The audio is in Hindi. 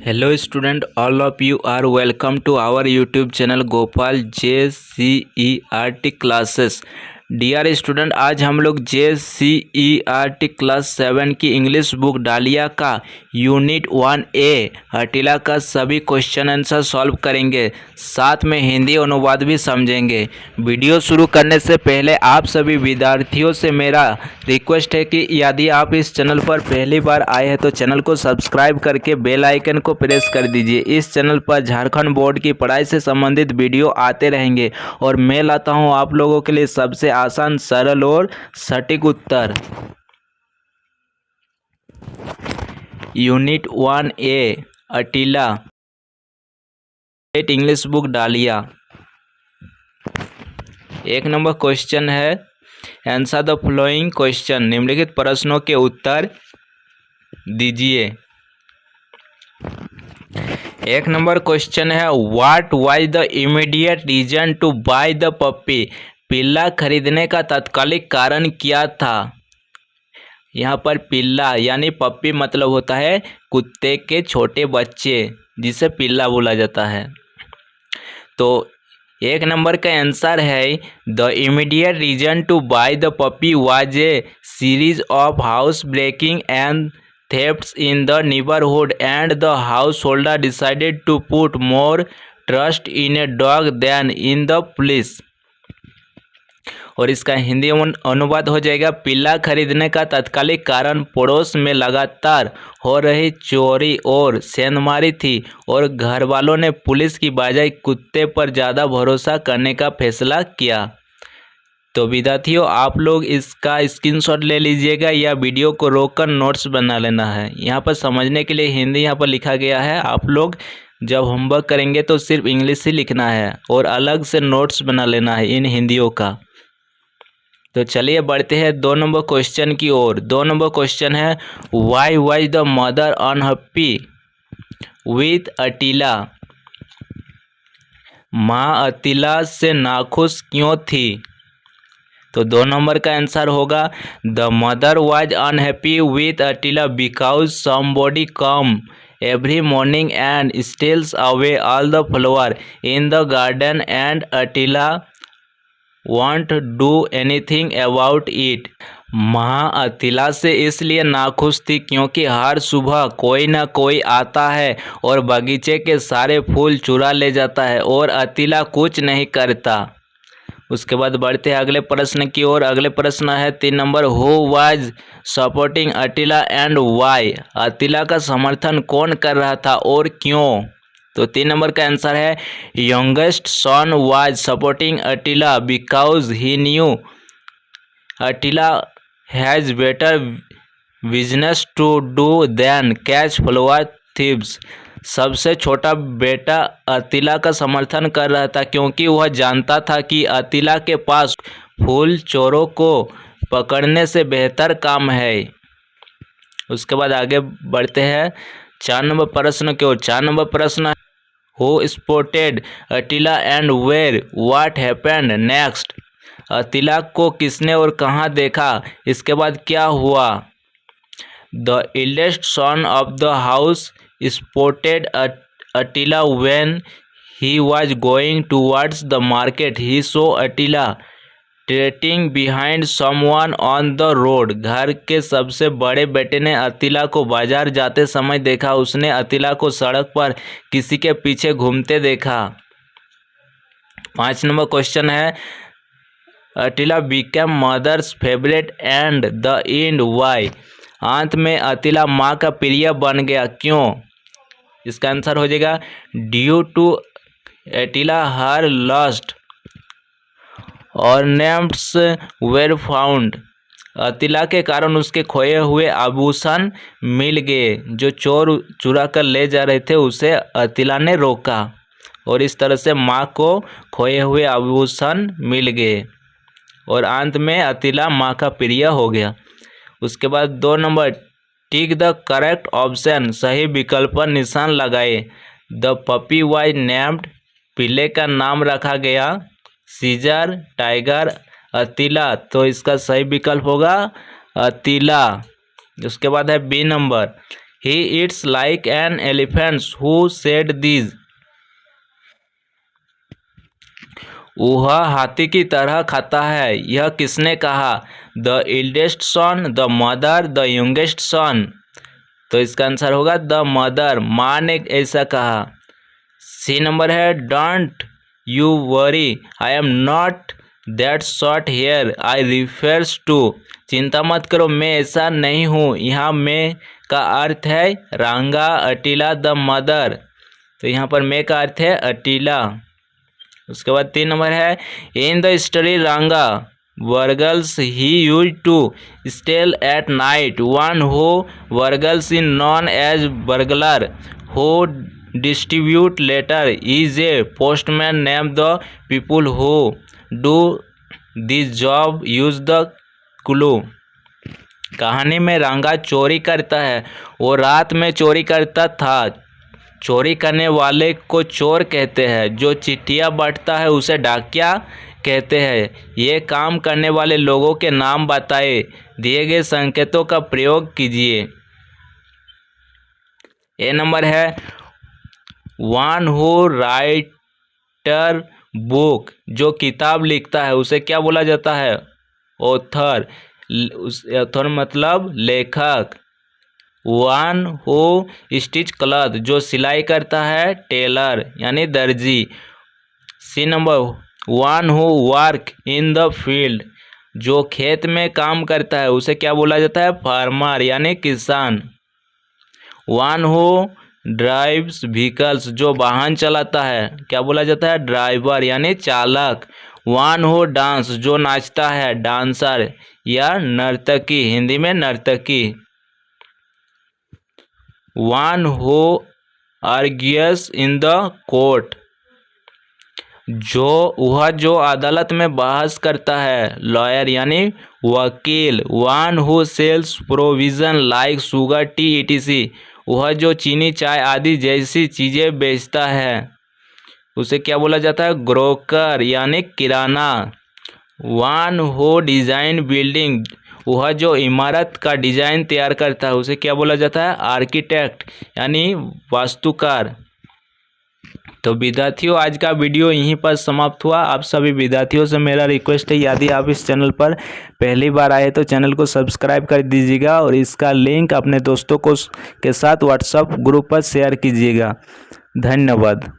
Hello student, all of you are welcome to our YouTube channel Gopal JCERT classes. Dear student, आज हम लोग JCERT क्लास 7 की इंग्लिश बुक डालिया का यूनिट 1A हटीला का सभी क्वेश्चन आंसर सॉल्व करेंगे, साथ में हिंदी अनुवाद भी समझेंगे। वीडियो शुरू करने से पहले आप सभी विद्यार्थियों से मेरा रिक्वेस्ट है कि यदि आप इस चैनल पर पहली बार आए हैं तो चैनल को सब्सक्राइब करके बेल आइकन को प्रेस कर दीजिए। इस चैनल पर झारखंड बोर्ड की पढ़ाई से संबंधित वीडियो आते रहेंगे और मैं लाता हूं आप लोगों के लिए सबसे आसान, सरल और सटीक उत्तर। Unit 1A Attila English book डालिया। एक नंबर क्वेश्चन है, आंसर द फॉलोइंग क्वेश्चन, निम्नलिखित प्रश्नों के उत्तर दीजिए। एक नंबर क्वेश्चन है, what was the immediate reason to buy the puppy, पिल्ला खरीदने का तात्कालिक कारण क्या था। यहाँ पर पिल्ला यानी पप्पी मतलब होता है कुत्ते के छोटे बच्चे, जिसे पिल्ला बोला जाता है। तो एक नंबर का आंसर है, the immediate reason to buy the puppy was a series of house breaking and thefts in the neighborhood and the householder decided to put more trust in a dog than in the police। और इसका हिंदी अनुवाद हो जाएगा, पिल्ला खरीदने का तात्कालिक कारण पड़ोस में लगातार हो रही चोरी और सेंधमारी थी और घर वालों ने पुलिस की बजाय कुत्ते पर ज़्यादा भरोसा करने का फैसला किया। तो विद्यार्थियों, आप लोग इसका स्क्रीनशॉट ले लीजिएगा या वीडियो को रोककर नोट्स बना लेना है। यहाँ पर समझने के लिए हिंदी यहाँ पर लिखा गया है, आप लोग जब होमवर्क करेंगे तो सिर्फ इंग्लिश ही लिखना है और अलग से नोट्स बना लेना है इन हिंदियों का। तो चलिए बढ़ते हैं 2 नंबर क्वेश्चन की ओर। 2 नंबर क्वेश्चन है, why was the mother unhappy with Attila, माँ अतीला से नाखुश क्यों थी। तो 2 नंबर का आंसर होगा, the mother was unhappy with Attila because somebody come every morning and steals away all the flower in the garden and Attila won't do anything about it. माँ अतीला से इसलिए नाखुश थी क्योंकि हर सुबह कोई ना कोई आता है और बगीचे के सारे फूल चुरा ले जाता है और अतीला कुछ नहीं करता। उसके बाद बढ़ते हैं अगले प्रश्न की ओर। अगले प्रश्न है 3 नंबर, who was supporting Attila and why, Attila का समर्थन कौन कर रहा था और क्यों। तो 3 नंबर का आंसर है, youngest son was supporting Attila because he knew Attila has better business to do than catch flower thieves. सबसे छोटा बेटा अतीला का समर्थन कर रहा था क्योंकि वह जानता था कि अतीला के पास फूल चोरों को पकड़ने से बेहतर काम है। उसके बाद आगे बढ़ते हैं 4 नंबर प्रश्न की ओर। 4 नंबर प्रश्न, who spotted Attila and where what happened next, Attila को किसने और कहाँ देखा, इसके बाद क्या हुआ। The eldest son of the house spotted Attila when he was going towards the market. He saw Attila trotting behind someone on the road. घर के सबसे बड़े बेटे ने अतीला को बाजार जाते समय देखा। उसने अतीला को सड़क पर किसी के पीछे घूमते देखा। 5 नंबर क्वेश्चन है, अतीला became mother's favorite and the end why, अंत में अतीला माँ का प्रिय बन गया, क्यों। इसका आंसर हो जाएगा, due to Attila her lost ornaments were found, Attila के कारण उसके खोए हुए आभूषण मिल गए। जो चोर चुरा कर ले जा रहे थे उसे अतीला ने रोका और इस तरह से माँ को खोए हुए आभूषण मिल गए और अंत में अतीला माँ का प्रिय हो गया। उसके बाद 2 number, tick the correct option, सही विकल्प पर निशान लगाए। द पपी वाज नेम्ड, पिल्ले का नाम रखा गया सीजर, टाइगर, अतीला। तो इसका सही विकल्प होगा अतीला। उसके बाद है B number, He eats like an elephant. Who said this? वह हाथी की तरह खाता है, यह किसने कहा? The eldest sun, the mother, the youngest son. तो इसका आंसर होगा द मदर, माँ ने ऐसा कहा। सी नंबर है don't you worry, I am not that short hair I refers to. चिंता मत करो, मैं ऐसा नहीं हूँ। यहाँ मैं का अर्थ है रांगा, अटीला, द मदर। तो यहाँ पर मैं का अर्थ है अटीला। उसके बाद 3 नंबर है इन the story Ranga burgles he used to steal at night, one who burgles in known as burglar who distribute letter is a postman name the people who do this job use the clue. कहानी में रांगा चोरी करता है, वो रात में चोरी करता था। चोरी करने वाले को चोर कहते हैं, जो चिट्ठियाँ बांटता है उसे डाकिया कहते हैं। ये काम करने वाले लोगों के नाम बताए, दिए गए संकेतों का प्रयोग कीजिए। ए नंबर है वन हु राइटर बुक, जो किताब लिखता है उसे क्या बोला जाता है? ऑथर। ऑथर मतलब लेखक। वन हु स्टिच क्लॉथ, जो सिलाई करता है टेलर यानी दर्जी। C number one who work in the field, जो खेत में काम करता है उसे क्या बोला जाता है? फार्मर यानी किसान। वन हु ड्राइव्स व्हीकल्स, जो वाहन चलाता है क्या बोला जाता है? ड्राइवर यानी चालक। वन हु डांस, जो नाचता है डांसर या नर्तकी, हिंदी में नर्तकी। One who argues in the court, जो अदालत में बहस करता है लॉयर यानी वकील। One who sells provision like sugar tea etc, वह जो चीनी चाय आदि जैसी चीज़ें बेचता है उसे क्या बोला जाता है? ग्रोकर यानी किराना। वन हु डिज़ाइन बिल्डिंग, वह जो इमारत का डिज़ाइन तैयार करता है उसे क्या बोला जाता है? आर्किटेक्ट यानी वास्तुकार। तो विद्यार्थियों, आज का वीडियो यहीं पर समाप्त हुआ। आप सभी विद्यार्थियों से मेरा रिक्वेस्ट है, यदि आप इस चैनल पर पहली बार आए तो चैनल को सब्सक्राइब कर दीजिएगा और इसका लिंक अपने दोस्तों के साथ व्हाट्सएप ग्रुप पर शेयर कीजिएगा। धन्यवाद।